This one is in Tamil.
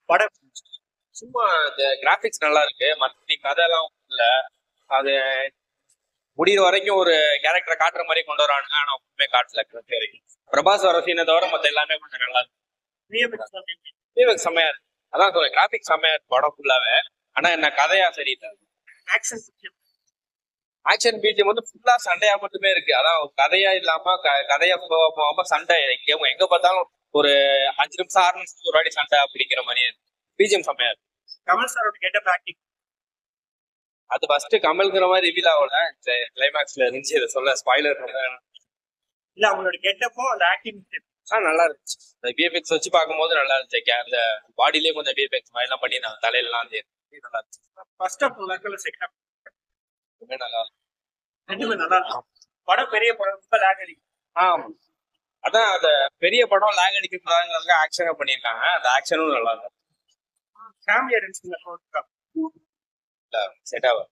படம் சும்மா இந்த கிராபிக்ஸ் நல்லா இருக்கு, மற்றபடி கதைலாம் இல்ல. அது முடிகிற வரைக்கும் ஒரு கேரக்டரை காட்டுற மாதிரி கொண்டு வரானுங்க, ஆனா ஒண்ணுமே காட்டல கடைசி வரைக்கும். பிரபாஸ் வர சீனை தவிர மத்த எல்லாமே கொஞ்சம் நல்லா இருக்கு. விவேக் செம்மையா இருக்கு, அதான் சொல்றேன், கிராபிக்ஸ் செம்மையா இருக்கு படம் ஃபுல்லாவே. ஆனா என்ன கதையா சரியில்லை. ஆக்ஷன் பிஜிஎம் வந்து ஃபுல்லா சண்டையா மட்டுமே இருக்கு, அதான் கதையா இல்லாம கதையா போகாம சண்டை எங்க பார்த்தாலும் ஒரு 5 நிமிஷம் 6 நிமிஷம் ஒரு வாட்டி சண்டை பிடிக்கிற மாதிரியே இருக்கு. பிஜிஎம் செம்மையா இருக்கு. கமல் சாரோட கெட்டப் ஆக்டிங் அது ஃபர்ஸ்ட் கமல்ங்கிற மாதிரி ரிவீல் ஆகல, கிளைமேக்ஸ்ல இருந்துச்சு. இதை சொல்ல ஸ்பாயிலர் இல்ல, அவங்களோட கெட்டப்பும் அந்த ஆக்டிங் நல்லா இருந்துச்சு. அந்த விஎஃப்எக்ஸ் வச்சு பார்க்கும்போது நல்லா இருந்துச்சு. அந்த பாடியிலேயே கொஞ்சம் விஎஃப்எக்ஸ் மாதிரி எல்லாம் பண்ணி நான் தலையிலாம் நல்லா இருந்துச்சு. ஃபர்ஸ்ட் ஹாஃப் நல்லா இருக்கு, செகண்ட் ஹாஃப் நல்லா ரெண்டுமே நல்லா இருக்கும். படம் பெரிய படம், ரொம்ப லேக் அடிக்கும். ஆமா, அதான் அந்த பெரிய படம் லேக் அடிக்கிறதுக்காக ஆக்ஷனா பண்ணியிருக்காங்க. அந்த ஆக்ஷனும் நல்லா இருக்கும். ஃபேமிலி ஆடியன்ஸ் செட் ஆகும்.